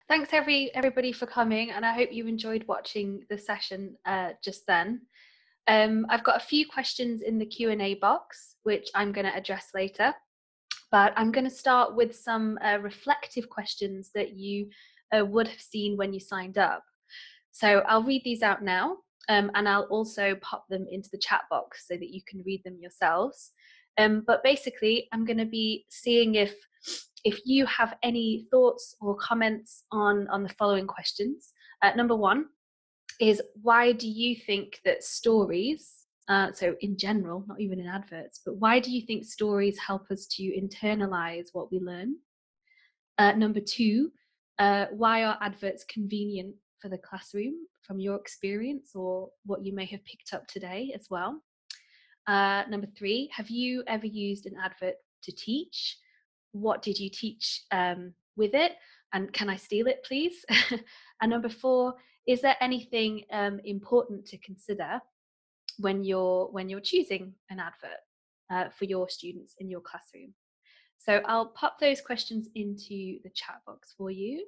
Thanks everybody for coming, and I hope you enjoyed watching the session just then. I've got a few questions in the Q&A box, which I'm going to address later, but I'm going to start with some reflective questions that you would have seen when you signed up. So I'll read these out now, and I'll also pop them into the chat box so that you can read them yourselves. But basically, I'm going to be seeing if you have any thoughts or comments on the following questions. Number one is, why do you think that stories, so in general, not even in adverts, but why do you think stories help us to internalize what we learn? Number two, why are adverts convenient for the classroom from your experience or what you may have picked up today as well? Number three, have you ever used an advert to teach? What did you teach with it? And can I steal it, please? And number four, is there anything important to consider when you're choosing an advert for your students in your classroom? So I'll pop those questions into the chat box for you.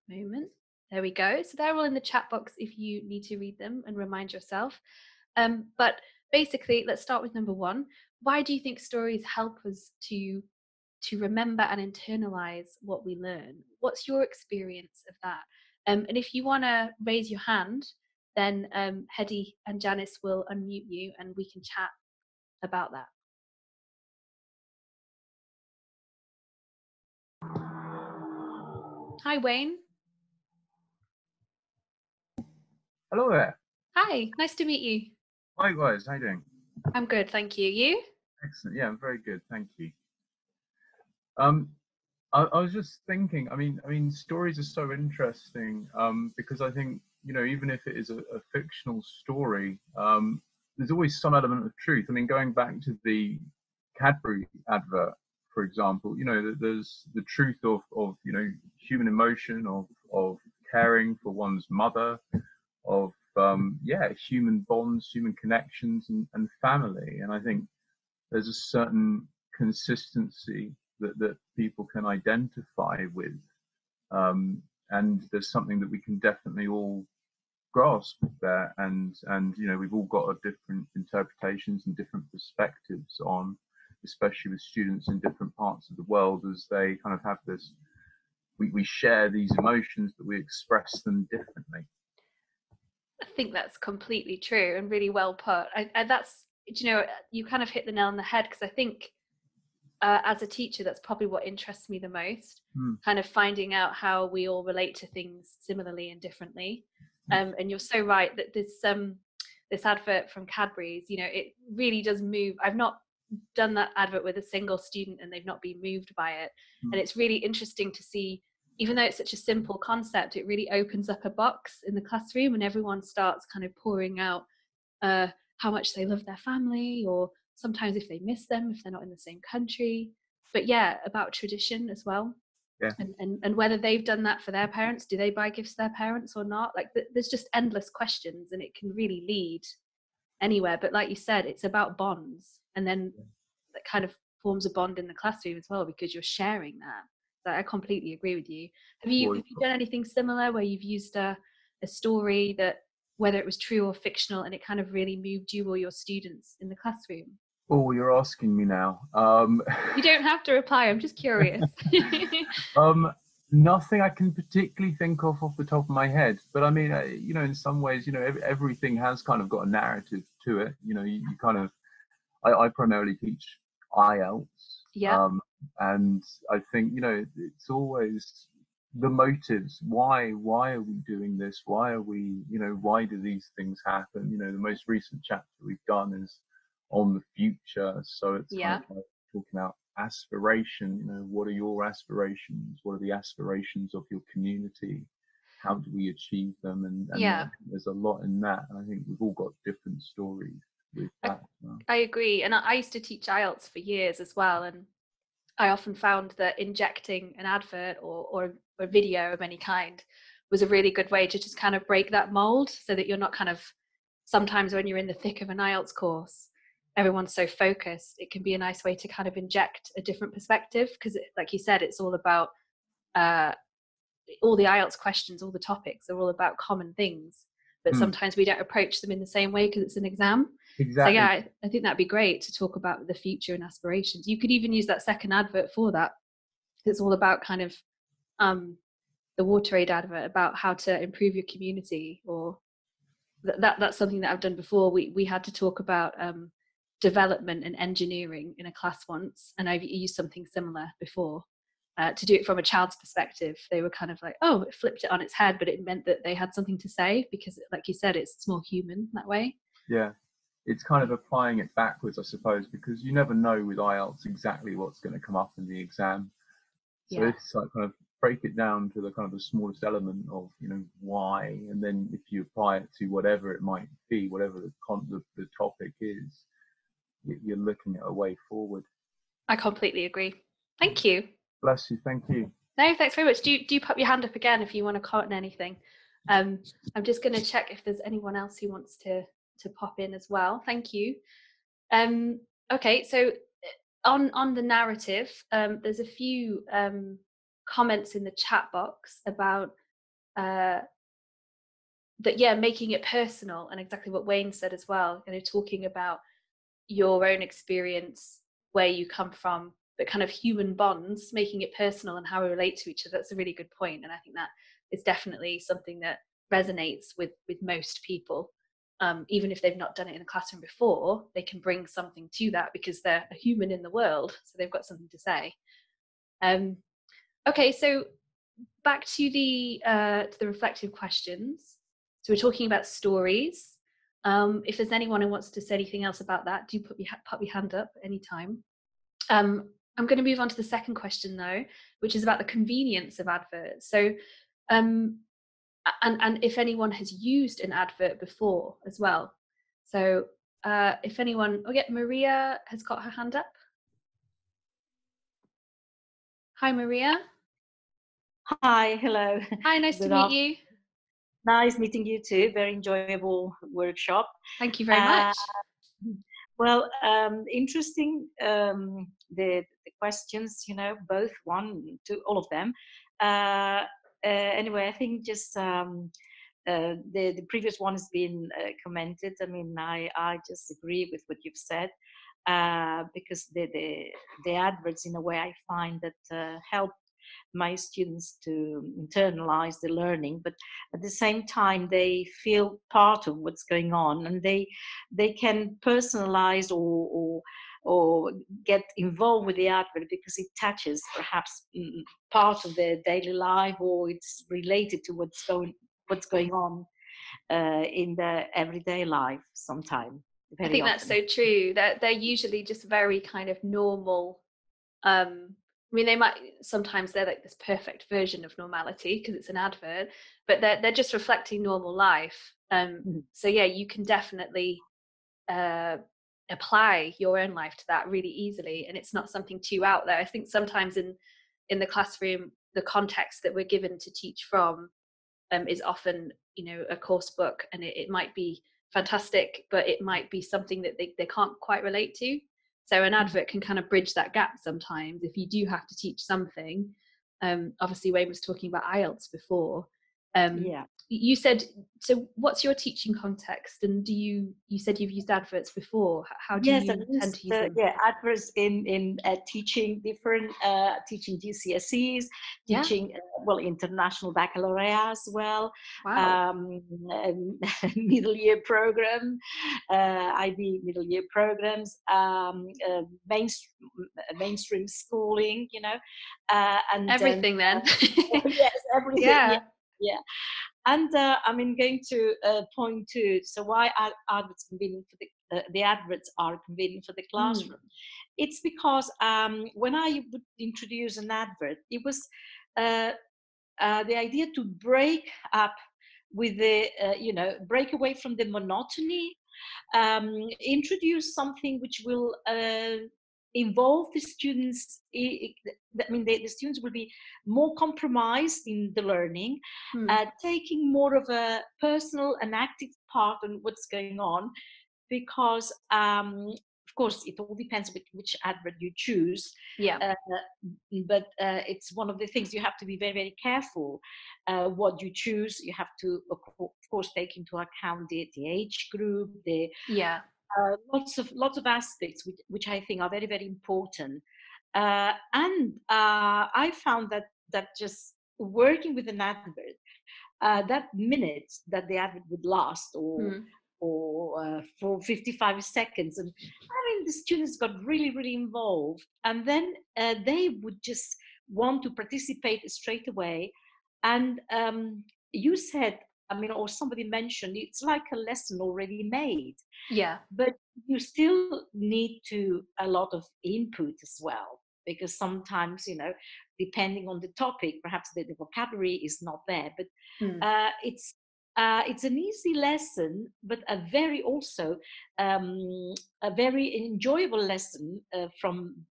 One moment. There we go. So they're all in the chat box if you need to read them and remind yourself. But basically, let's start with number one. Why do you think stories help us to remember and internalize what we learn? What's your experience of that? And if you want to raise your hand, then Hedy and Janice will unmute you and we can chat about that. Hi, Wayne. Hello there. Hi, nice to meet you. Likewise, how you doing? I'm good, thank you. You? Excellent. Yeah, I'm very good, thank you. I was just thinking. I mean, stories are so interesting because I think, you know, even if it is a fictional story, there's always some element of truth. I mean, going back to the Cadbury advert, for example, you know, there's the truth of you know, human emotion, of caring for one's mother, of yeah, human bonds, human connections, and family. And I think there's a certain consistency that people can identify with, and there's something that we can definitely all grasp there. And you know, we've all got different interpretations and different perspectives on, especially with students in different parts of the world, as they kind of have this. We share these emotions, but we express them differently. I think that's completely true and really well put. That's, you know, you kind of hit the nail on the head, because I think as a teacher, that's probably what interests me the most, kind of finding out how we all relate to things similarly and differently. And you're so right that this advert from Cadbury's, you know, it really does move. I've not done that advert with a single student and they've not been moved by it. And it's really interesting to see, even though it's such a simple concept, it really opens up a box in the classroom and everyone starts kind of pouring out how much they love their family, or sometimes if they miss them, if they're not in the same country. But yeah, about tradition as well. Yeah. And whether they've done that for their parents, do they buy gifts to their parents or not? Like there's just endless questions and it can really lead anywhere. But like you said, it's about bonds, and then that kind of forms a bond in the classroom as well, because you're sharing that. So I completely agree with you. Have you done anything similar where you've used a story that, whether it was true or fictional, and it kind of really moved you or your students in the classroom? Oh, you're asking me now. You don't have to reply, I'm just curious. Nothing I can particularly think of off the top of my head, but I mean, you know, in some ways, you know, everything has kind of got a narrative to it. You know, you kind of, I primarily teach IELTS. Yeah. And I think, you know, it's always the motives. Why are we doing this? Why are we, you know, why do these things happen? You know, the most recent chapter we've done is on the future. So it's kind of like talking about aspiration. You know, what are your aspirations? What are the aspirations of your community? How do we achieve them? And there's a lot in that. And I think we've all got different stories with that. I agree. And I used to teach IELTS for years as well. And I often found that injecting an advert or a video of any kind was a really good way to just kind of break that mold, so that you're not kind of, sometimes when you're in the thick of an IELTS course, everyone's so focused. It can be a nice way to kind of inject a different perspective, because like you said, it's all about all the IELTS questions, all the topics are all about common things, but sometimes we don't approach them in the same way because it's an exam. Exactly. So yeah, I think that'd be great to talk about the future and aspirations. You could even use that second advert for that. It's all about kind of the WaterAid advert about how to improve your community, or that's something that I've done before. We had to talk about development and engineering in a class once, and I've used something similar before to do it from a child's perspective. They were kind of like, oh, it flipped it on its head, but it meant that they had something to say because, like you said, it's more human that way. Yeah, it's kind of applying it backwards, I suppose, because you never know with IELTS exactly what's going to come up in the exam. So it's like kind of break it down to the kind of the smallest element of, you know, why, and then if you apply it to whatever it might be, whatever the topic is, you're looking at a way forward. I completely agree. Thank you. Bless you. Thank you. No, thanks very much. Do pop your hand up again if you want to comment on anything. I'm just going to check if there's anyone else who wants to pop in as well. Thank you. Okay, so on the narrative, there's a few comments in the chat box about that, yeah, making it personal, and exactly what Wayne said as well, you know, talking about your own experience, where you come from, but kind of human bonds, making it personal and how we relate to each other. That's a really good point, and I think that is definitely something that resonates with most people. Even if they've not done it in a classroom before, they can bring something to that because they're a human in the world, so they've got something to say. Okay, so back to the reflective questions. So we're talking about stories. If there's anyone who wants to say anything else about that, do pop your hand up anytime. I'm going to move on to the second question though, which is about the convenience of adverts. So, and if anyone has used an advert before as well. So, if anyone, oh yeah, Maria has got her hand up. Hi, Maria. Hi, hello. Hi, nice to meet you. Nice meeting you too. Very enjoyable workshop. Thank you very much. Well, interesting, the questions, you know, both one, two, all of them. Anyway, I think just the previous one has been commented. I mean, I just agree with what you've said, because the adverts, in a way, I find that help my students to internalize the learning, but at the same time they feel part of what's going on, and they can personalize or get involved with the advert because it touches perhaps part of their daily life, or it's related to what's going on in their everyday life sometimes. I think that's so true. They're usually just very kind of normal. I mean, they might sometimes they're like this perfect version of normality because it's an advert, but they're just reflecting normal life. So yeah, you can definitely apply your own life to that really easily, and it's not something too out there. I think sometimes in the classroom, the context that we're given to teach from is often, you know, a course book, and it might be fantastic, but it might be something that they can't quite relate to. So an advert can kind of bridge that gap sometimes if you do have to teach something. Obviously, Wayne was talking about IELTS before. Yeah. You said, so what's your teaching context, and you said you've used adverts before. How do you tend to use them? Yeah, adverts in teaching different teaching GCSEs, teaching international baccalaureate as well. Wow. Middle year program, IB middle year programs, mainstream schooling, you know, and everything then. Yes, everything. Yeah. Yeah. And I'm going to point to, so why adverts convenient for the adverts are convenient for the classroom. It's because when I would introduce an advert, it was the idea to break up with the, break away from the monotony, introduce something which will involve the students. I mean, the students will be more compromised in the learning, taking more of a personal and active part on what's going on, because of course, it all depends which advert you choose. Yeah. But it's one of the things you have to be very, very careful what you choose. You have to, of course, take into account the age group, the Yeah. lots of aspects which I think are very, very important. And I found that just working with an advert, that minute that the advert would last, or for 55 seconds, and I mean the students got really, really involved, and then they would just want to participate straight away. And you said, I mean, or somebody mentioned, it's like a lesson already made. Yeah. But you still need to a lot of input as well, because sometimes, you know, depending on the topic, perhaps the vocabulary is not there. But it's an easy lesson, but a very also a very enjoyable lesson from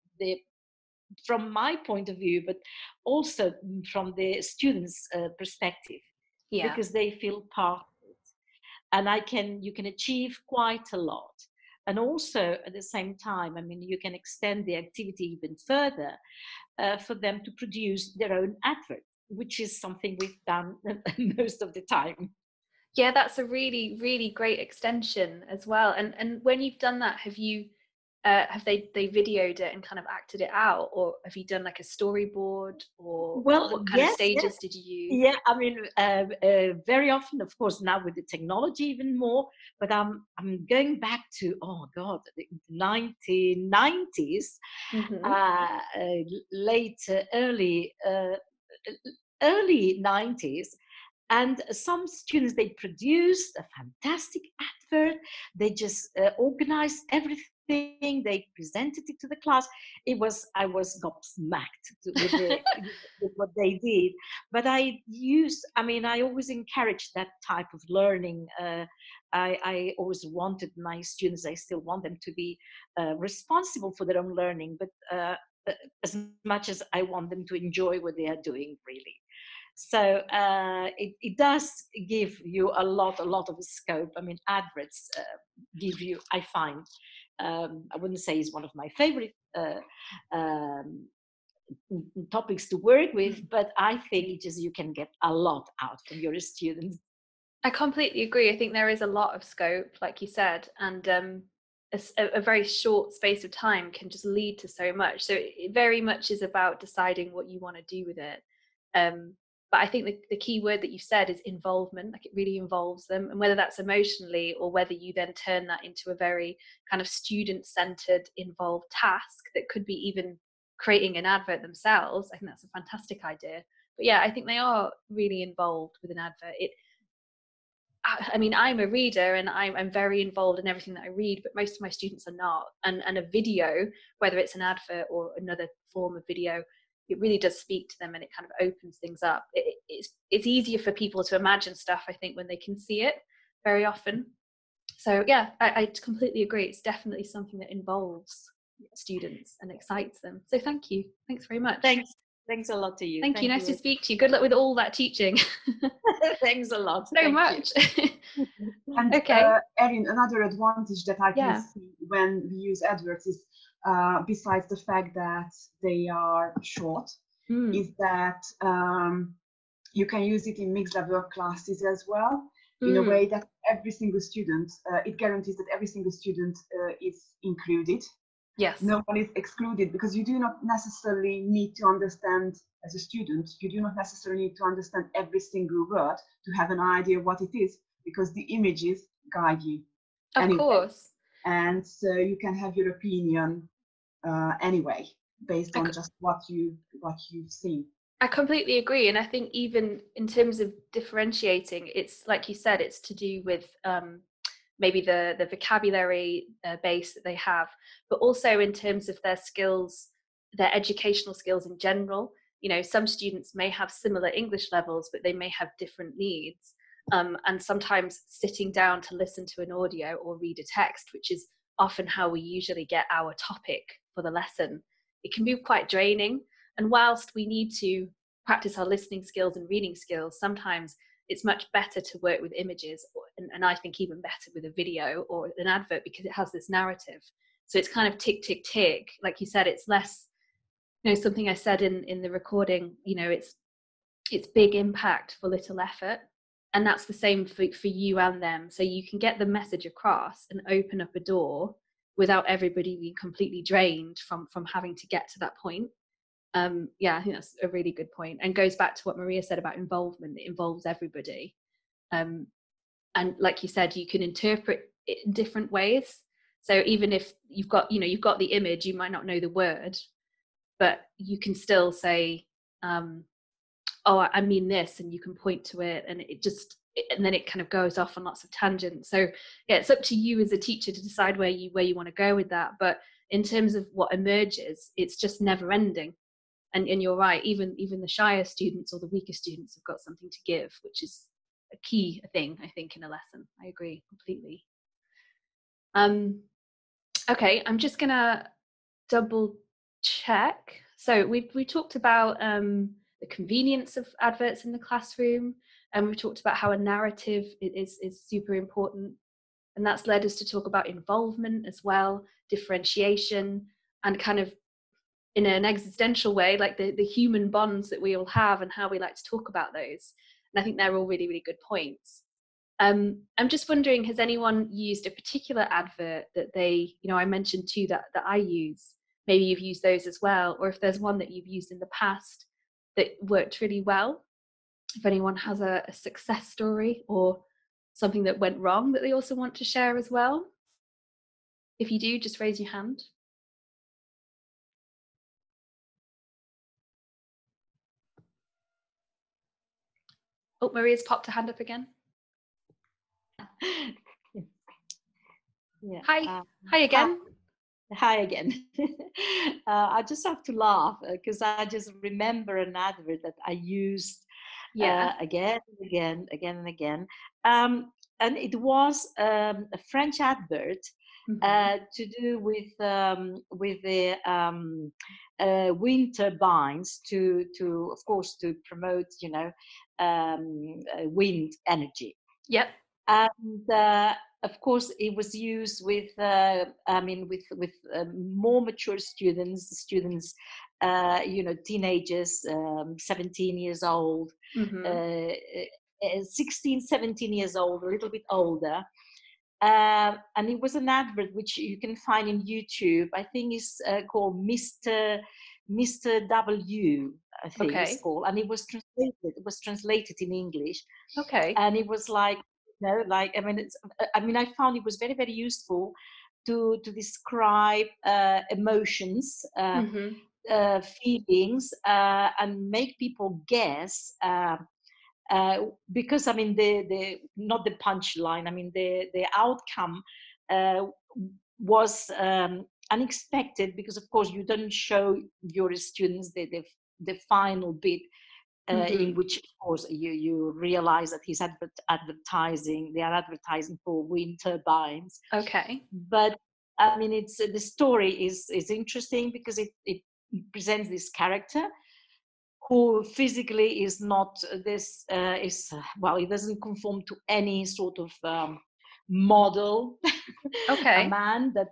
my point of view, but also from the students' perspective, Yeah. because they feel part of it, and you can achieve quite a lot. And also at the same time, I mean, you can extend the activity even further for them to produce their own advert, which is something we've done most of the time. Yeah, that's a really, really great extension as well. And when you've done that, have you have they videoed it and kind of acted it out, or have you done like a storyboard, or Well, what kind of yes, stages did you use? yeah. I mean, very often, of course, now with the technology even more. But I'm going back to, oh God, the 1990s, late early 90s. And some students, they produced a fantastic advert. They just organized everything. They presented it to the class. I was gobsmacked with what they did. But I always encouraged that type of learning. I always wanted my students, I still want them to be responsible for their own learning, but as much as I want them to enjoy what they are doing, really. So it does give you a lot of scope. I mean, adverts give you, I find, I wouldn't say is one of my favorite topics to work with, but I think just you can get a lot out from your students. I completely agree. I think there is a lot of scope, like you said, and a very short space of time can just lead to so much. So it very much is about deciding what you want to do with it. But I think the key word that you said is involvement. Like, it really involves them, and whether that's emotionally or whether you then turn that into a very kind of student-centered, involved task that could be even creating an advert themselves. I think that's a fantastic idea. But yeah, I think they are really involved with an advert. I mean, I'm a reader and I'm very involved in everything that I read, but most of my students are not. And a video, whether it's an advert or another form of video, it really does speak to them, and it kind of opens things up. It's easier for people to imagine stuff, I think, when they can see it very often. So yeah, I completely agree. It's definitely something that involves students and excites them. So thank you. Thanks very much. Thanks a lot to you. Thank you. Nice to speak to you. Good luck with all that teaching. Thanks a lot. So much. And okay. Erin, another advantage that I can see when we use adverts is, besides the fact that they are short, is that you can use it in mixed level classes as well, in a way that every single student, it guarantees that every single student is included. Yes. No one is excluded, because you do not necessarily need to understand, as a student, you do not necessarily need to understand every single word to have an idea of what it is, because the images guide you. Of course. And so you can have your opinion anyway, based on just what you've seen. I completely agree. And I think even in terms of differentiating, it's like you said, it's to do with maybe the vocabulary base that they have, but also in terms of their skills, their educational skills in general. You know, some students may have similar English levels, but they may have different needs. And sometimes sitting down to listen to an audio or read a text, which is often how we usually get our topic for the lesson, it can be quite draining. And whilst we need to practice our listening skills and reading skills, sometimes it's much better to work with images, and I think even better with a video or an advert, because it has this narrative. So it's kind of tick, tick, tick. Like you said, it's less, you know, something I said in the recording, you know, it's big impact for little effort. And that's the same for you and them. So you can get the message across and open up a door without everybody being completely drained from having to get to that point. Yeah, I think that's a really good point, and goes back to what Maria said about involvement. It involves everybody. And like you said, you can interpret it in different ways. So even if you've got the image, you might not know the word, but you can still say, oh, I mean this, and you can point to it, and and then it kind of goes off on lots of tangents. So yeah, it's up to you as a teacher to decide where you want to go with that. But in terms of what emerges, it's just never ending. And you're right, even the shyer students or the weaker students have got something to give, which is a key thing, I think, in a lesson. I agree completely. Okay, I'm just gonna double check. So we talked about the convenience of adverts in the classroom, and we talked about how a narrative is super important, and that's led us to talk about involvement as well, differentiation, and kind of in an existential way, like the human bonds that we all have and how we like to talk about those. And I think they're all really, really good points. I'm just wondering, has anyone used a particular advert that they, you know, I mentioned two that I use, maybe you've used those as well, or if there's one that you've used in the past that worked really well, if anyone has a success story or something that went wrong that they also want to share as well. If you do, just raise your hand. Oh, Maria's popped her hand up again. Yeah. Hi again. Hi again. I just have to laugh because I just remember an advert that I used again and again. And it was a French advert to do with the wind turbines to of course to promote, you know, wind energy. Yep. And of course, it was used with, with more mature students, you know, teenagers, 17 years old, 16, 17 years old, a little bit older. And it was an advert which you can find in YouTube. I think it's called Mr. W, I think it's called. And it was translated in English. Okay. And it was like, you know, like, I found it was very, very useful to describe emotions, feelings, and make people guess. Because the not the punchline. I mean, the outcome was unexpected, because of course you don't show your students the final bit. In which, of course, you realize that he's advertising. They are advertising for wind turbines. Okay. But I mean, it's the story is interesting because it presents this character who physically is not this he doesn't conform to any sort of model. Okay. A man that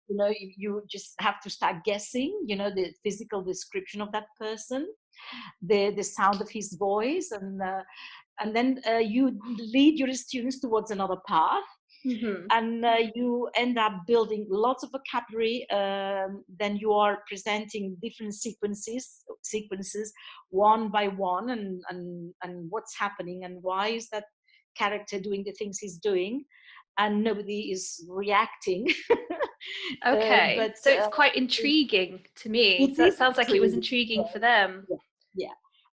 you know, you just have to start guessing, you know, the physical description of that person, the sound of his voice, and then you lead your students towards another path. And you end up building lots of vocabulary. Then you are presenting different sequences one by one, and what's happening and why is that character doing the things he's doing, and nobody is reacting. Okay. But so it's quite intriguing to me. So it sounds like it was intriguing for them. Yeah.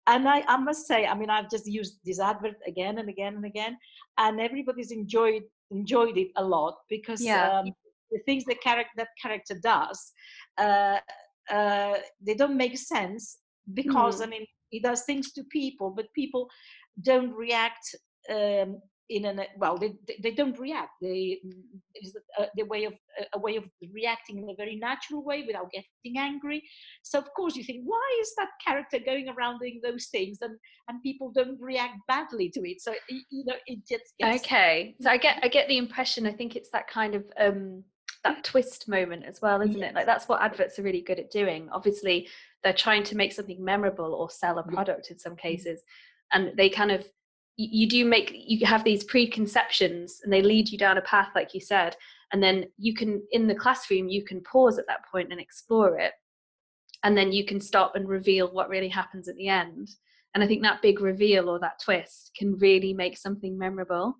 And I must say, I mean, I've just used this advert again and again and again, and everybody's enjoyed it a lot, because the things that character does, they don't make sense, because I mean, he does things to people, but people don't react they don't react. It's a way of reacting in a very natural way without getting angry. So of course you think, why is that character going around doing those things, and people don't react badly to it? So you know, it just gets... Okay. So I get the impression, I think it's that kind of that twist moment as well, isn't it? Like that's what adverts are really good at doing. Obviously they're trying to make something memorable or sell a product in some cases, and they kind of, you have these preconceptions and they lead you down a path, like you said, and then you can, in the classroom, you can pause at that point and explore it, and then you can stop and reveal what really happens at the end. And I think that big reveal or that twist can really make something memorable.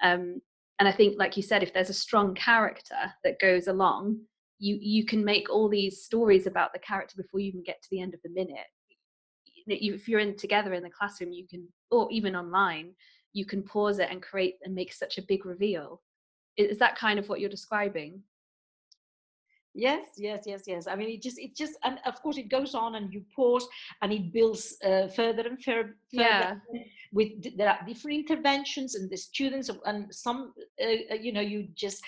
And I think, like you said, if there's a strong character that goes along, you can make all these stories about the character before you even get to the end of the minute. If you're together in the classroom, you can, or even online, you can pause it and create and make such a big reveal. Is that kind of what you're describing? Yes. I mean, it just, and of course it goes on, and you pause, and it builds further and further. There are different interventions, and the students, and some, you just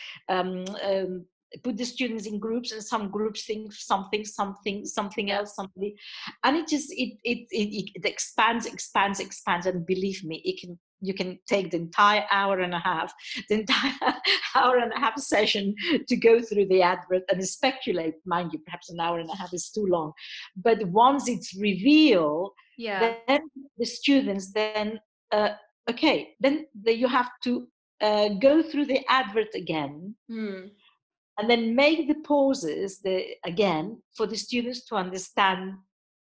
put the students in groups, and some groups think something else, somebody, and it expands, and believe me, you can take the entire hour and a half session to go through the advert and speculate. Mind you, perhaps an hour and a half is too long, but once it's revealed, then the students, then then you have to go through the advert again, and then make the pauses again for the students to understand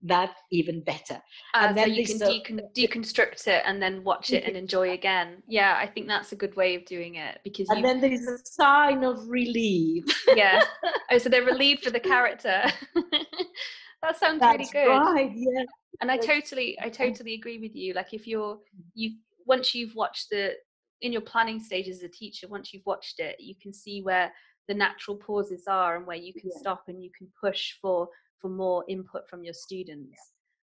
that even better. And so then you can deconstruct it and then watch it and enjoy again. Yeah, I think that's a good way of doing it, because then there is a sign of relief. Yeah. Oh, so they're relieved for the character. That sounds really good. Right, yeah. And I totally agree with you. Like if once you've watched in your planning stage as a teacher, once you've watched it, you can see where the natural pauses are and where you can stop and you can push for more input from your students.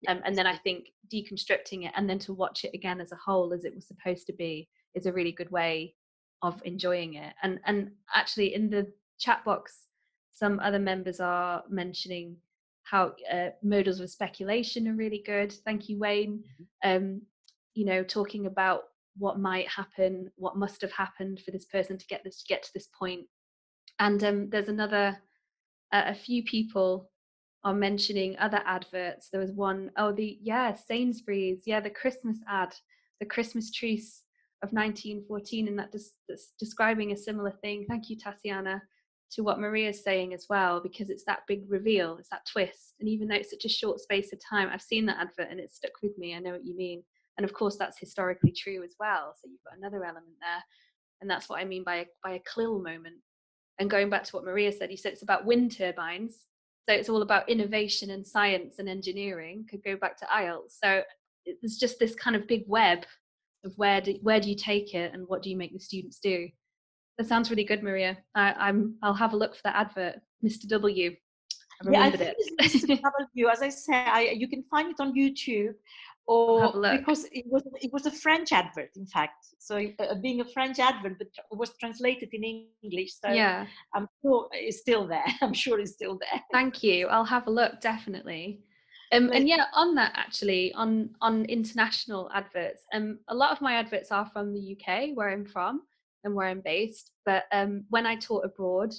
And then I think deconstructing it and then to watch it again as a whole, as it was supposed to be, is a really good way of enjoying it. And actually in the chat box, some other members are mentioning how modals of speculation are really good. Thank you, Wayne. Talking about what might happen, what must have happened for this person to get to this point. And there's a few people are mentioning other adverts. There was one, Sainsbury's, the Christmas ad, the Christmas truce of 1914, and that's describing a similar thing. Thank you, Tatiana, to what Maria's saying as well, because it's that big reveal, it's that twist. And even though it's such a short space of time, I've seen that advert and it's stuck with me. I know what you mean. And of course, that's historically true as well. So you've got another element there. And that's what I mean by a CLIL moment. And going back to what Maria said, you said it's about wind turbines. So it's all about innovation and science and engineering. Could go back to IELTS. So it's just this kind of big web of where do you take it and what do you make the students do. That sounds really good, Maria. I'll have a look for that advert, Mr. W. I remembered it. It's Mr. W. As I said, you can find it on YouTube, or because it was a French advert, in fact. So being a French advert, but it was translated in English. So yeah, I'm sure it's still there. I'm sure it's still there. Thank you. I'll have a look, definitely. And on that, actually, on international adverts, a lot of my adverts are from the UK, where I'm from and where I'm based. But when I taught abroad,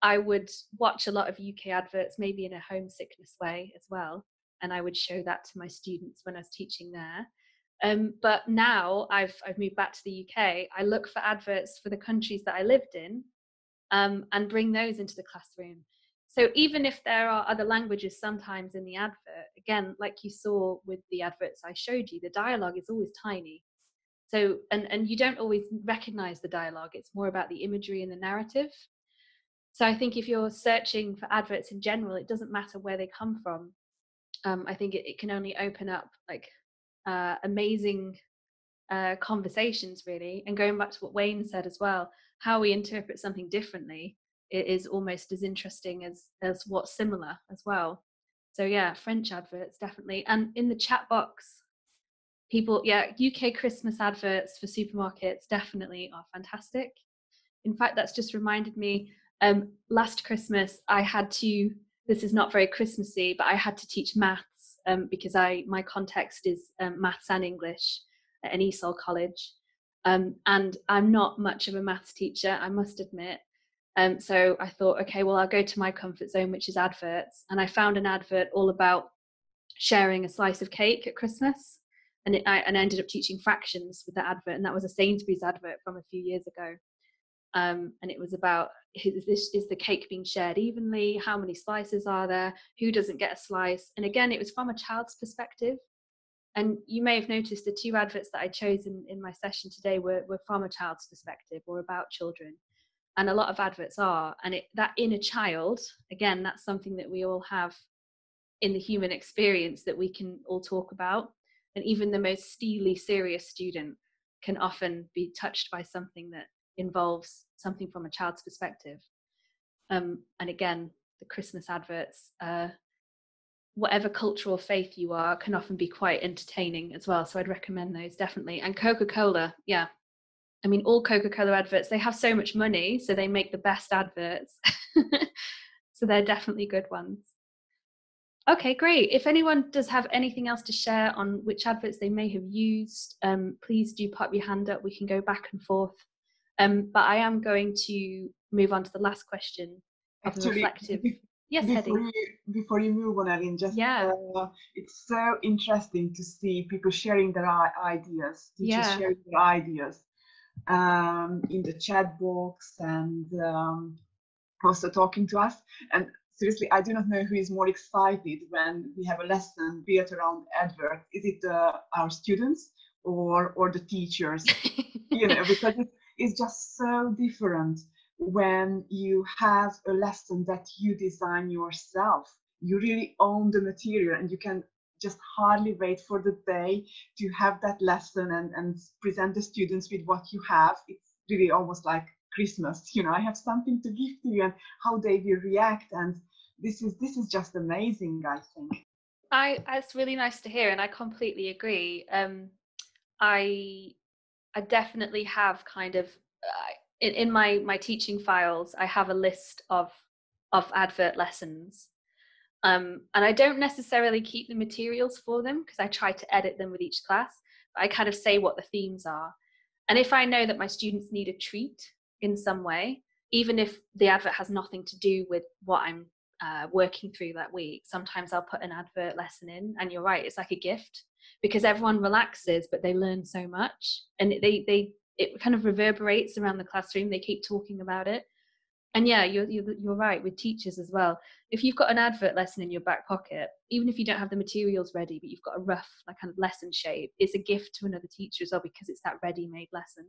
I would watch a lot of UK adverts, maybe in a homesickness way as well. And I would show that to my students when I was teaching there. But now I've moved back to the UK. I look for adverts for the countries that I lived in and bring those into the classroom. So even if there are other languages sometimes in the advert, again, like you saw with the adverts I showed you, the dialogue is always tiny. So, and you don't always recognize the dialogue. It's more about the imagery and the narrative. So I think if you're searching for adverts in general, it doesn't matter where they come from. I think it can only open up like amazing conversations, really. And going back to what Wayne said as well, how we interpret something differently, it is almost as interesting as what's similar as well. So yeah, French adverts, definitely. And in the chat box, people, UK Christmas adverts for supermarkets definitely are fantastic. In fact, that's just reminded me, last Christmas I had to, this is not very Christmassy, but I had to teach maths because my context is maths and English at an ESOL college. And I'm not much of a maths teacher, I must admit. So I thought, okay, well, I'll go to my comfort zone, which is adverts. And I found an advert all about sharing a slice of cake at Christmas. And I ended up teaching fractions with that advert. And that was a Sainsbury's advert from a few years ago. And it was about, is the cake being shared evenly? How many slices are there? Who doesn't get a slice? And again, it was from a child's perspective. And you may have noticed the two adverts that I chose in my session today were from a child's perspective or about children. And a lot of adverts are. And that inner child, again, that's something that we all have in the human experience that we can all talk about. And even the most steely, serious student can often be touched by something that involves something from a child's perspective. And again, the Christmas adverts, whatever cultural faith you are, can often be quite entertaining as well. So I'd recommend those definitely. And Coca-Cola, yeah. I mean, all Coca-Cola adverts, they have so much money, so they make the best adverts. So they're definitely good ones. Okay, great. If anyone does have anything else to share on which adverts they may have used, please do pop your hand up. We can go back and forth. But I am going to move on to the last question of the reflective. Yes, before you move on, Ellen, just it's so interesting to see people sharing their ideas, teachers sharing their ideas in the chat box and also talking to us. And seriously, I do not know who is more excited when we have a lesson built around adverts. Is it our students or the teachers? You know, because it's just so different when you have a lesson that you design yourself. You really own the material and you can just hardly wait for the day to have that lesson and present the students with what you have. It's really almost like Christmas, you know, I have something to give to you and how they will react. And this is just amazing, I think. It's really nice to hear, and I completely agree. I definitely have kind of in my teaching files, I have a list of advert lessons, and I don't necessarily keep the materials for them because I try to edit them with each class. But I kind of say what the themes are, and if I know that my students need a treat in some way, even if the advert has nothing to do with what I'm working through that week, sometimes I'll put an advert lesson in. And you're right, it's like a gift because everyone relaxes, but they learn so much, and it kind of reverberates around the classroom. They keep talking about it. And yeah, you're right with teachers as well. If you've got an advert lesson in your back pocket, even if you don't have the materials ready, but you've got a rough like kind of lesson shape, it's a gift to another teacher as well because it's that ready-made lesson.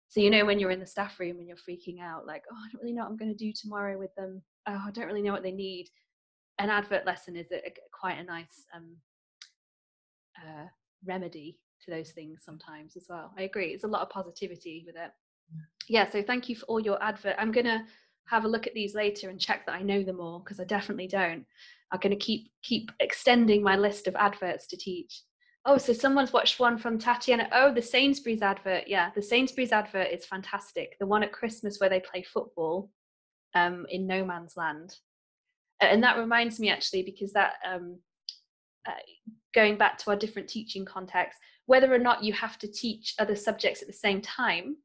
So, you know, when you're in the staff room and you're freaking out, like, oh, I don't really know what I'm going to do tomorrow with them. Oh, I don't really know what they need. An advert lesson is quite a nice remedy to those things sometimes as well. I agree. It's a lot of positivity with it. Yeah, so thank you for all your advert. I'm going to have a look at these later and check that I know them all because I definitely don't. I'm going to keep extending my list of adverts to teach. Oh, so someone's watched one from Tatiana. Oh, the Sainsbury's advert. Yeah, the Sainsbury's advert is fantastic. The one at Christmas where they play football in no man's land. And that reminds me actually, because that going back to our different teaching contexts, whether or not you have to teach other subjects at the same time,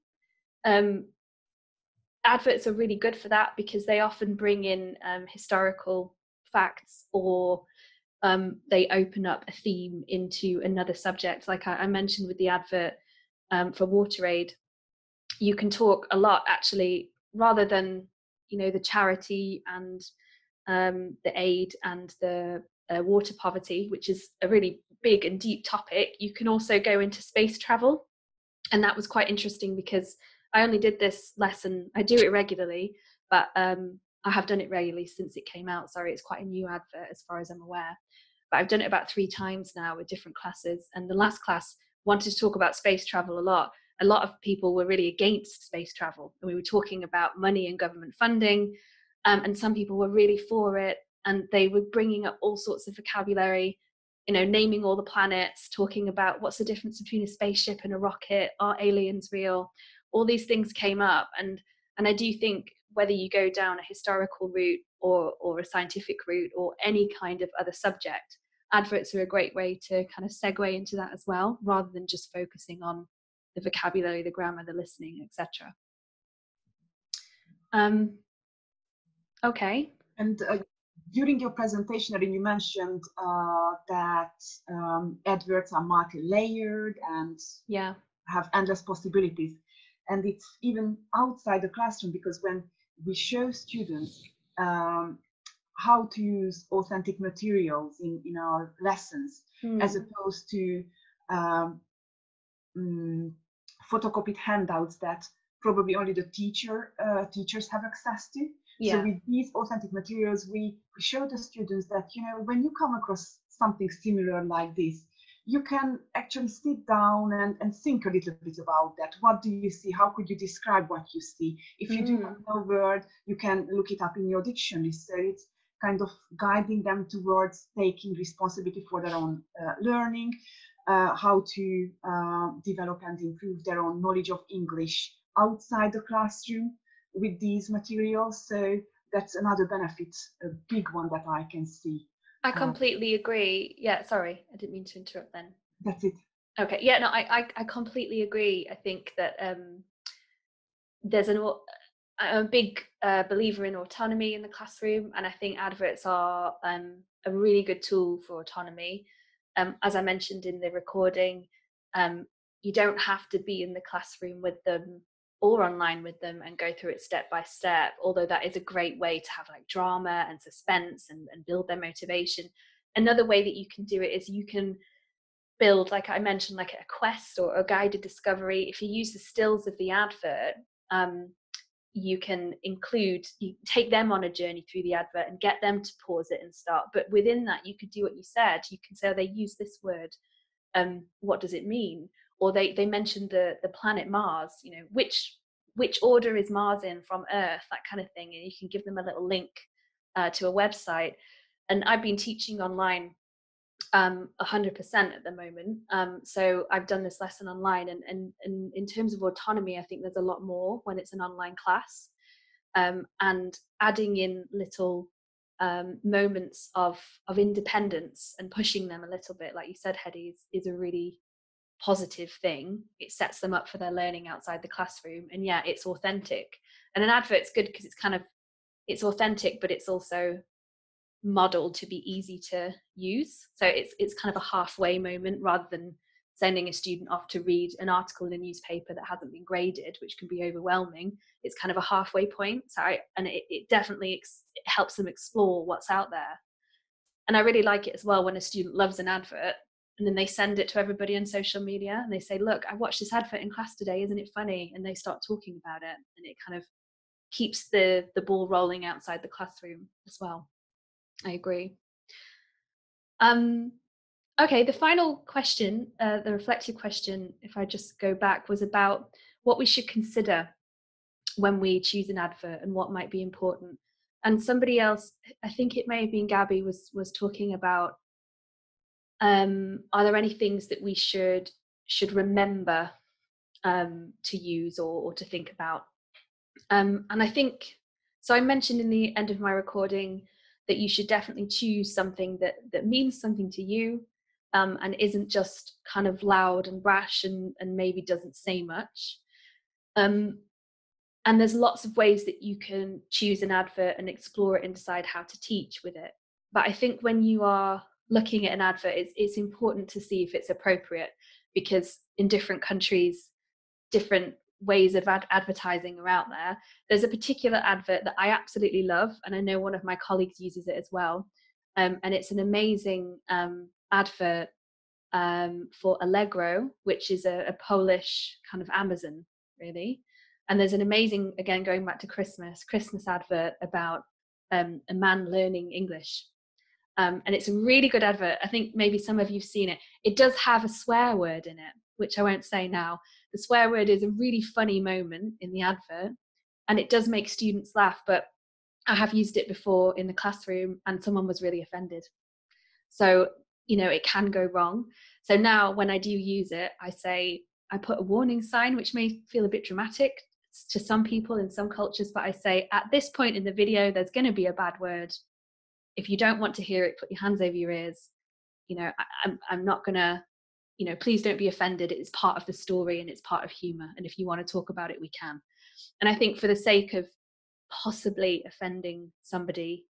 adverts are really good for that because they often bring in historical facts or they open up a theme into another subject. Like I mentioned with the advert for WaterAid, you can talk a lot actually, rather than, you know, the charity and the aid and the water poverty, which is a really big and deep topic. You can also go into space travel. And that was quite interesting because I only did this lesson, I do it regularly, but I have done it regularly since it came out. Sorry, it's quite a new advert as far as I'm aware. But I've done it about 3 times now with different classes. And the last class wanted to talk about space travel a lot. A lot of people were really against space travel. And we were talking about money and government funding. And some people were really for it. And they were bringing up all sorts of vocabulary, you know, naming all the planets, talking about what's the difference between a spaceship and a rocket, are aliens real? All these things came up. And I do think whether you go down a historical route or a scientific route or any kind of other subject, adverts are a great way to kind of segue into that as well, rather than just focusing on the vocabulary, the grammar, the listening, etc. Okay. And during your presentation, you mentioned that adverts are multi-layered and have endless possibilities. And it's even outside the classroom, because when we show students how to use authentic materials in our lessons, as opposed to photocopied handouts that probably only the teachers have access to. So with these authentic materials, we show the students that, you know, when you come across something similar like this, you can actually sit down and think a little bit about that. What do you see? How could you describe what you see? If you do not know a word, you can look it up in your dictionary. So it's kind of guiding them towards taking responsibility for their own learning, how to develop and improve their own knowledge of English outside the classroom with these materials. So that's another benefit, a big one that I can see. I completely agree. Yeah, sorry, I didn't mean to interrupt then. That's it. Okay, yeah, no, I completely agree. I think that I'm a big believer in autonomy in the classroom, and I think adverts are a really good tool for autonomy. As I mentioned in the recording, you don't have to be in the classroom with them or online with them and go through it step by step, although that is a great way to have like drama and suspense and build their motivation. Another way that you can do it is you can build, like I mentioned, like a quest or a guided discovery. If you use the stills of the advert, you can take them on a journey through the advert and get them to pause it and start. But within that, you could do what you said. You can say, oh, they use this word. What does it mean? Or they mentioned the planet Mars, you know, which order is Mars in from Earth, that kind of thing. And you can give them a little link to a website. And I've been teaching online 100% at the moment. So I've done this lesson online, and in terms of autonomy, I think there's a lot more when it's an online class, and adding in little moments of independence and pushing them a little bit, like you said, Hedy, is a really positive thing. It sets them up for their learning outside the classroom, and yeah, it's authentic. And an advert's good because it's authentic, but it's also modeled to be easy to use. So it's kind of a halfway moment, rather than sending a student off to read an article in a newspaper that hasn't been graded, which can be overwhelming. It's kind of a halfway point. So it definitely helps them explore what's out there. And I really like it as well when a student loves an advert and then they send it to everybody on social media and they say, look, I watched this advert in class today, isn't it funny? And they start talking about it, and it kind of keeps the ball rolling outside the classroom as well. I agree. Okay, the final question, the reflective question, if I just go back, was about what we should consider when we choose an advert and what might be important. And somebody else, I think it may have been Gabby, was talking about, are there any things that we should remember to use or to think about? And I think, so I mentioned in the end of my recording that you should definitely choose something that means something to you, and isn't just kind of loud and brash and maybe doesn't say much. And there's lots of ways that you can choose an advert and explore it and decide how to teach with it. But I think when you are looking at an advert, it's important to see if it's appropriate, because in different countries, different ways of advertising are out there. There's a particular advert that I absolutely love, and I know one of my colleagues uses it as well. And it's an amazing advert for Allegro, which is a Polish kind of Amazon, really. And there's an amazing, again, going back to Christmas advert about a man learning English. And it's a really good advert. I think maybe some of you've seen it. It does have a swear word in it, which I won't say now. The swear word is a really funny moment in the advert, and it does make students laugh, but I have used it before in the classroom and someone was really offended. So, you know, it can go wrong. So now when I do use it, I put a warning sign, which may feel a bit dramatic to some people in some cultures, but I say, at this point in the video, there's going to be a bad word. If you don't want to hear it, put your hands over your ears. You know, I'm not going to, you know, please don't be offended. It is part of the story and it's part of humor. And if you want to talk about it, we can. And I think for the sake of possibly offending somebody,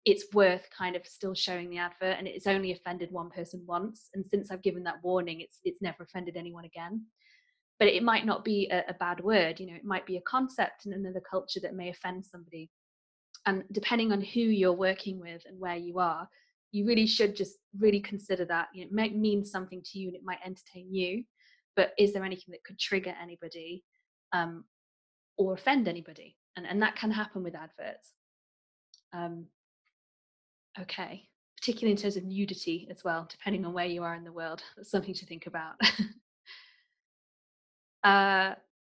it's worth kind of still showing the advert. And it's only offended one person once, and since I've given that warning, it's never offended anyone again. But it might not be a bad word, it might be a concept in another culture that may offend somebody. And depending on who you're working with and where you are, you really should just really consider that. It might mean something to you and it might entertain you, but is there anything that could trigger anybody or offend anybody? And that can happen with adverts. Okay, particularly in terms of nudity as well, depending on where you are in the world. That's something to think about.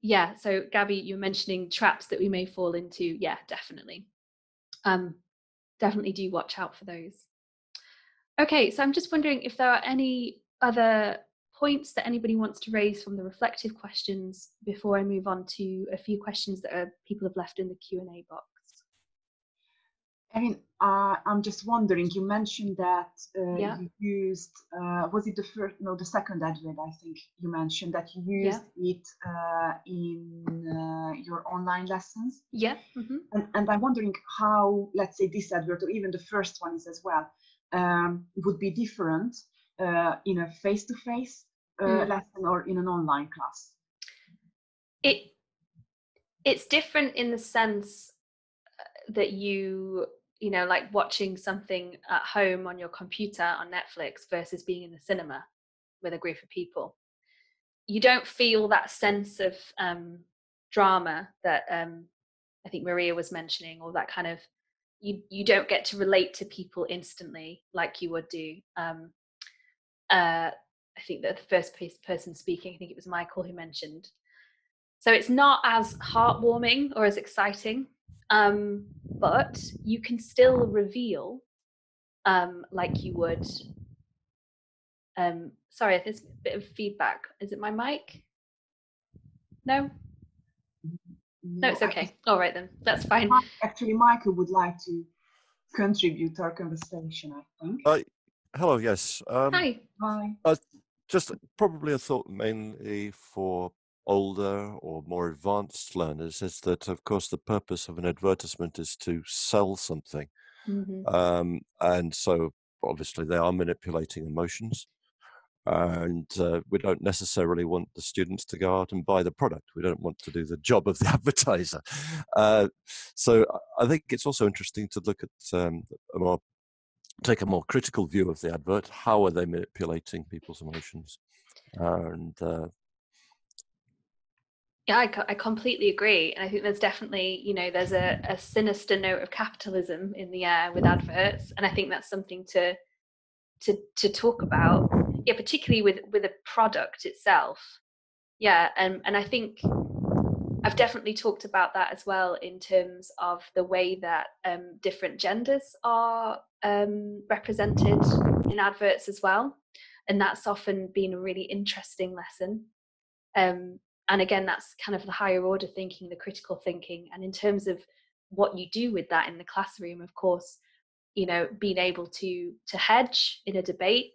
Yeah, so Gabby, you're mentioning traps that we may fall into. Yeah, definitely. Definitely do watch out for those. Okay, so I'm just wondering if there are any other points that anybody wants to raise from the reflective questions before I move on to a few questions that people have left in the Q&A box. I mean, I'm just wondering, you mentioned that you used, was it the second advert, I think you mentioned that you used it in your online lessons. Yeah. Mm-hmm. And I'm wondering how, let's say, this advert, or even the first one is as well, would be different in a face-to-face lesson or in an online class. It's different in the sense that like watching something at home on your computer on Netflix versus being in the cinema with a group of people. You don't feel that sense of drama that I think Maria was mentioning, or that kind of, you don't get to relate to people instantly like you would do. I think that the first person speaking, I think it was Michael who mentioned. So it's not as heartwarming or as exciting, but you can still reveal like you would. Sorry, there's a bit of feedback. Is it my mic? No? No, it's okay. All right then, that's fine. Actually, Michael would like to contribute to our conversation, I think. Hello, yes. Hi. Just probably a thought mainly for older or more advanced learners is that, of course, the purpose of an advertisement is to sell something. Mm-hmm. And so obviously they are manipulating emotions. And we don't necessarily want the students to go out and buy the product. We don't want to do the job of the advertiser. So I think it's also interesting to look at take a more critical view of the advert. How are they manipulating people's emotions? And yeah, I completely agree. And I think there's definitely, there's a sinister note of capitalism in the air with adverts. And I think that's something to talk about. Yeah, particularly with a product itself. Yeah, and I think I've definitely talked about that as well in terms of the way that different genders are represented in adverts as well. And that's often been a really interesting lesson. And again, that's kind of the higher order thinking, the critical thinking. And in terms of what you do with that in the classroom, of course, being able to hedge in a debate,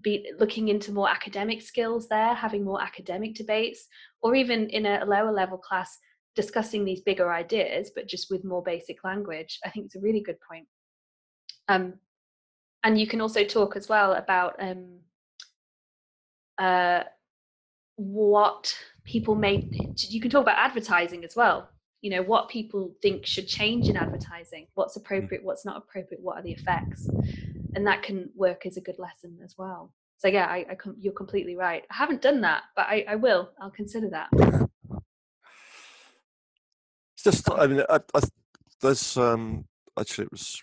be looking into more academic skills there, having more academic debates, or even in a lower level class, discussing these bigger ideas, but just with more basic language. I think it's a really good point. And you can also talk as well about what people you can talk about advertising as well. What people think should change in advertising, what's appropriate, what's not appropriate, what are the effects, and that can work as a good lesson as well. So yeah, you're completely right. I haven't done that, but I'll consider that. It's just, I mean, there's actually, it was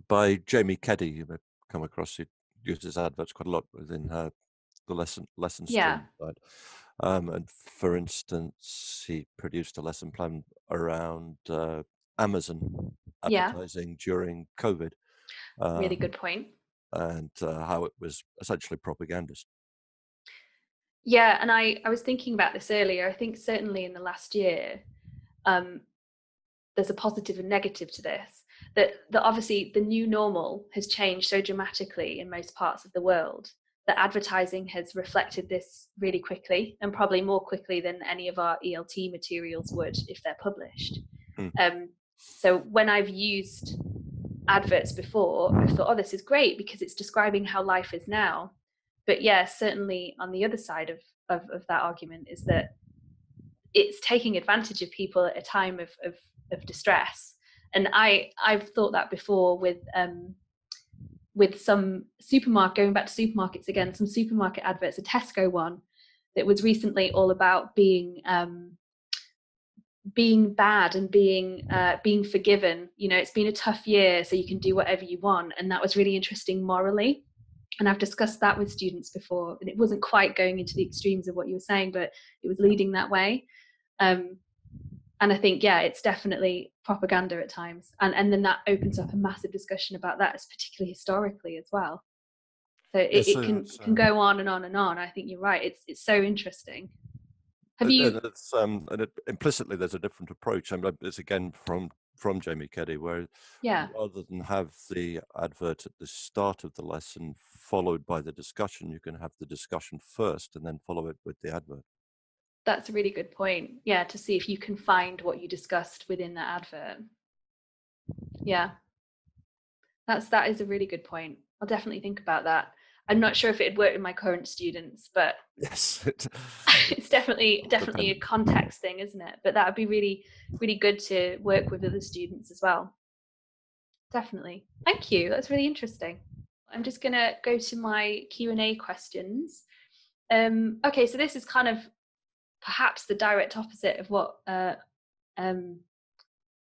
by Jamie Keddy, you may come across, who uses adverts quite a lot within the lesson stream side. And for instance, he produced a lesson plan around Amazon advertising during COVID. Really good point. And how it was essentially propagandist. Yeah, and I was thinking about this earlier. I think certainly in the last year, there's a positive and negative to this. That obviously the new normal has changed so dramatically in most parts of the world. that advertising has reflected this really quickly, and probably more quickly than any of our ELT materials would if they're published. So when I've used adverts before, I've thought, oh, this is great because it's describing how life is now. But yeah, certainly on the other side of that argument is that it's taking advantage of people at a time of distress. And I've thought that before with some supermarket, going back to supermarkets again, some supermarket adverts, a Tesco one that was recently all about being bad and being forgiven. You know, it's been a tough year, so you can do whatever you want. And that was really interesting morally. And I've discussed that with students before, and it wasn't quite going into the extremes of what you were saying, but it was leading that way. And I think, yeah, it's definitely propaganda at times. And then that opens up a massive discussion about that, particularly historically as well. So it can go on and on and on. I think you're right. It's so interesting. Have you? And implicitly, there's a different approach. I mean, it's again from Jamie Keddy, where rather than have the advert at the start of the lesson followed by the discussion, you can have the discussion first and then follow it with the advert. That's a really good point. Yeah, to see if you can find what you discussed within the advert. Yeah, that is a really good point. I'll definitely think about that. I'm not sure if it'd work with my current students, but yes, it's definitely a context thing, isn't it? But that would be really, really good to work with other students as well. Definitely. Thank you. That's really interesting. I'm just going to go to my Q&A questions. Okay, so this is kind of perhaps the direct opposite of what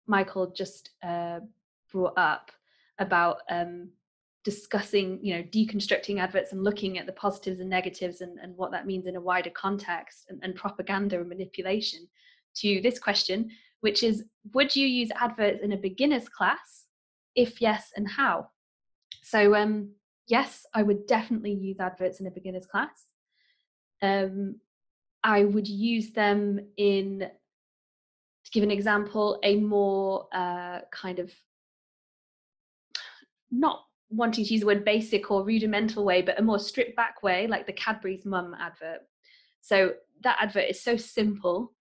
Michael just brought up about discussing, you know, deconstructing adverts and looking at the positives and negatives and what that means in a wider context, and propaganda and manipulation, to this question, which is, would you use adverts in a beginner's class? If yes, and how? So yes, I would definitely use adverts in a beginner's class. I would use them in, to give an example, a more kind of, not wanting to use the word basic or rudimental way, but a more stripped back way, like the Cadbury's Mum advert. So that advert is so simple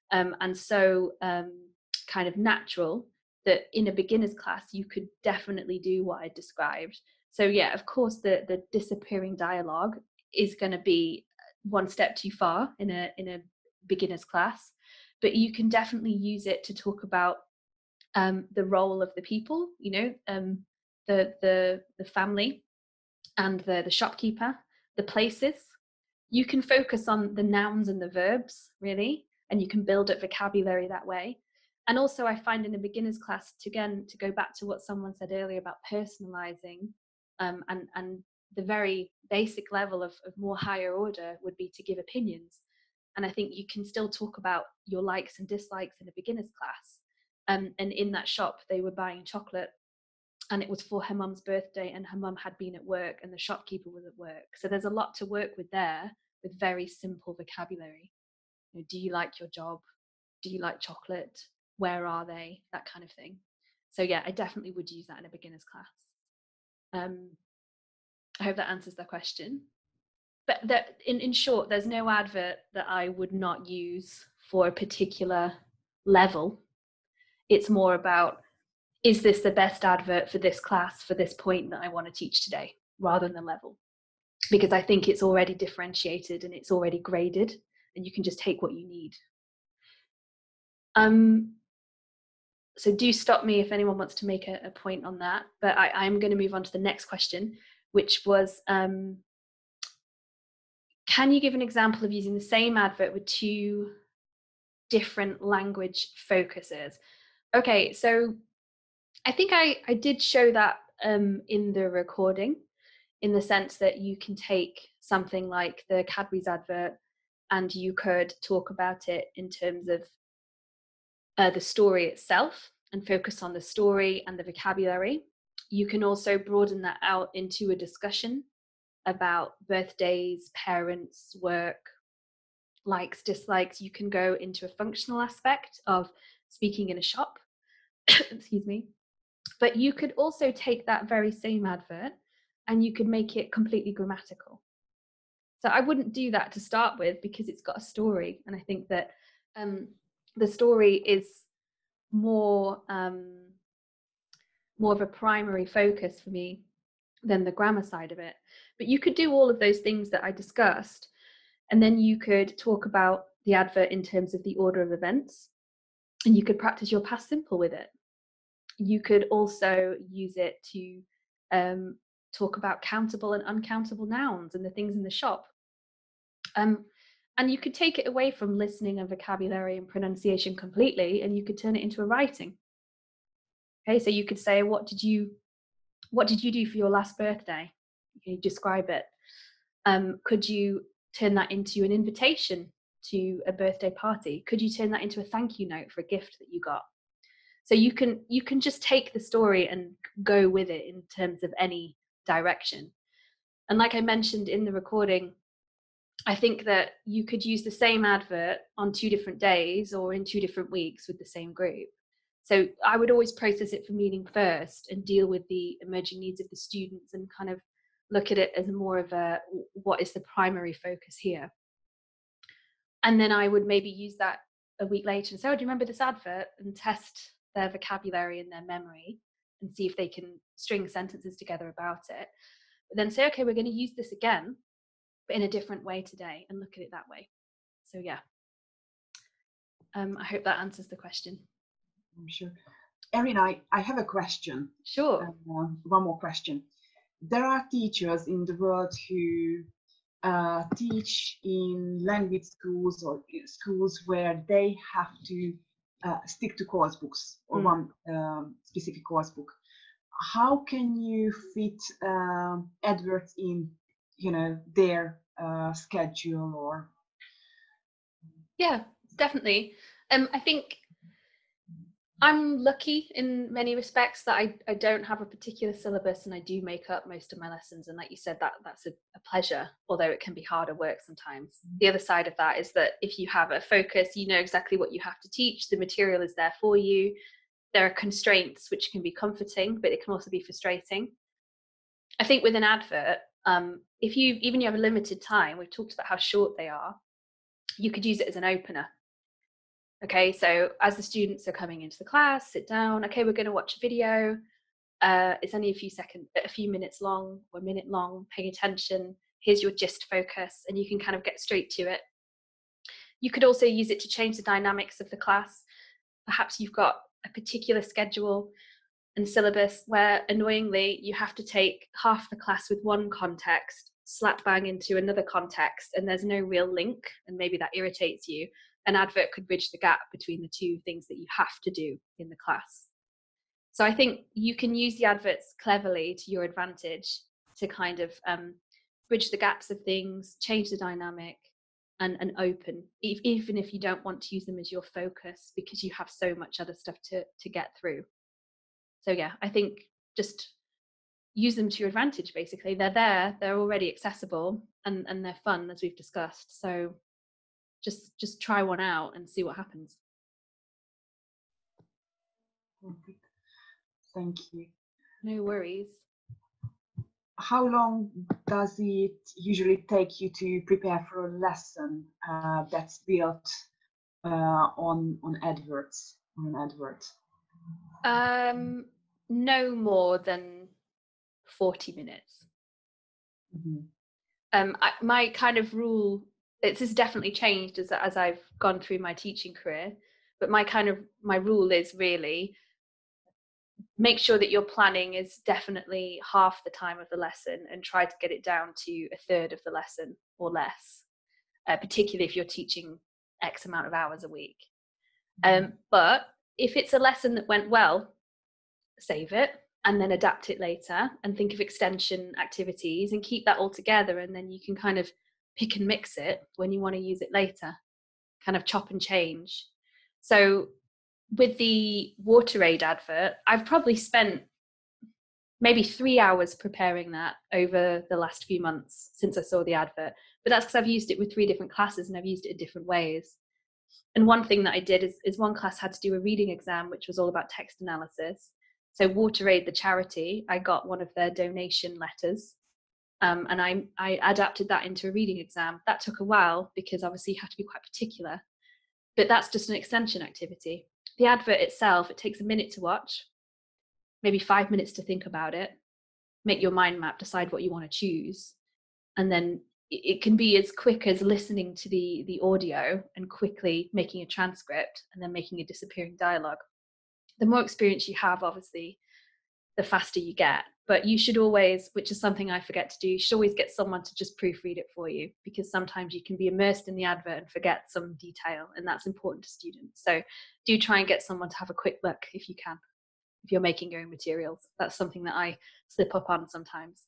and so kind of natural that in a beginner's class you could definitely do what I described. So yeah, of course the disappearing dialogue is going to be one step too far in a beginner's class, but you can definitely use it to talk about the role of the people, you know, the family and the shopkeeper, the places. You can focus on the nouns and the verbs, really, and you can build up vocabulary that way. And also I find in a beginner's class, to go back to what someone said earlier about personalizing, and the very basic level of more higher order would be to give opinions. And I think you can still talk about your likes and dislikes in a beginner's class. And in that shop, they were buying chocolate, and it was for her mum's birthday, and her mum had been at work and the shopkeeper was at work. So there's a lot to work with there, with very simple vocabulary. You know, do you like your job? Do you like chocolate? Where are they? That kind of thing. So yeah, I definitely would use that in a beginner's class. I hope that answers the question. But that, in short, there's no advert that I would not use for a particular level. It's more about, is this the best advert for this class, for this point that I want to teach today, rather than the level? Because I think it's already differentiated and it's already graded, and you can just take what you need. So do stop me if anyone wants to make a point on that. But I'm going to move on to the next question, which was, can you give an example of using the same advert with two different language focuses? Okay, so I think I did show that in the recording, in the sense that you can take something like the Cadbury's advert and you could talk about it in terms of the story itself and focus on the story and the vocabulary. You can also broaden that out into a discussion about birthdays, parents, work, likes, dislikes. You can go into a functional aspect of speaking in a shop, excuse me. But you could also take that very same advert and you could make it completely grammatical. So I wouldn't do that to start with, because it's got a story. And I think that the story is more of a primary focus for me than the grammar side of it. But you could do all of those things that I discussed, and then you could talk about the advert in terms of the order of events, and you could practice your past simple with it. You could also use it to talk about countable and uncountable nouns and the things in the shop. And you could take it away from listening and vocabulary and pronunciation completely, and you could turn it into a writing. Okay, so you could say, what did you do for your last birthday? You describe it. Could you turn that into an invitation to a birthday party? Could you turn that into a thank you note for a gift that you got? So you can just take the story and go with it in terms of any direction. And like I mentioned in the recording, I think that you could use the same advert on 2 different days or in 2 different weeks with the same group. So I would always process it for meaning first and deal with the emerging needs of the students and kind of look at it as more of a, what is the primary focus here? And then I would maybe use that a week later and say, oh, do you remember this advert? And test their vocabulary and their memory and see if they can string sentences together about it. But then say, okay, we're going to use this again, but in a different way today, and look at it that way. So yeah, I hope that answers the question. I'm sure. Erin, I have a question. Sure. One more question. There are teachers in the world who teach in language schools or schools where they have to stick to course books or one specific course book. How can you fit adverts in, their schedule or? Yeah, definitely. I think I'm lucky in many respects that I don't have a particular syllabus, and I do make up most of my lessons. And like you said, that's a pleasure, although it can be harder work sometimes. The other side of that is that if you have a focus, you know exactly what you have to teach. The material is there for you. There are constraints, which can be comforting, but it can also be frustrating. I think with an advert, if you have a limited time, we've talked about how short they are, you could use it as an opener. Okay, so as the students are coming into the class, sit down. Okay, we're going to watch a video. It's only a few minutes long or a minute long. Pay attention. Here's your gist focus, and you can kind of get straight to it. You could also use it to change the dynamics of the class. Perhaps you've got a particular schedule and syllabus where, annoyingly, you have to take half the class with one context, slap bang into another context, and there's no real link, and maybe that irritates you. An advert could bridge the gap between the 2 things that you have to do in the class. So I think you can use the adverts cleverly to your advantage to kind of bridge the gaps of things, change the dynamic, and open, even if you don't want to use them as your focus because you have so much other stuff to get through. So yeah, I think just use them to your advantage, basically. They're there, they're already accessible, and they're fun, as we've discussed. So just try one out and see what happens. Thank you. No worries. How long does it usually take you to prepare for a lesson that's built on adverts, on an advert? No more than 40 minutes. Mm-hmm. My kind of rule, this has definitely changed as I've gone through my teaching career, but my rule is really make sure that your planning is definitely half the time of the lesson and try to get it down to a third of the lesson or less, particularly if you're teaching X amount of hours a week. But if it's a lesson that went well, save it and then adapt it later and think of extension activities and keep that all together, and then you can kind of pick and mix it when you want to use it later, kind of chop and change. So with the WaterAid advert, I've probably spent maybe 3 hours preparing that over the last few months since I saw the advert, but that's because I've used it with 3 different classes and I've used it in different ways. And one thing that I did is one class had to do a reading exam, which was all about text analysis. So WaterAid, the charity, I got one of their donation letters And I adapted that into a reading exam. That took a while because obviously you have to be quite particular, but that's just an extension activity. The advert itself, it takes a minute to watch, maybe 5 minutes to think about it, make your mind map, decide what you want to choose, and then it can be as quick as listening to the audio and quickly making a transcript and then making a disappearing dialogue. The more experience you have, obviously, the faster you get. But you should always, which is something I forget to do, you should always get someone to just proofread it for you, because sometimes you can be immersed in the advert and forget some detail, and that's important to students. So do try and get someone to have a quick look if you can, if you're making your own materials. That's something that I slip up on sometimes.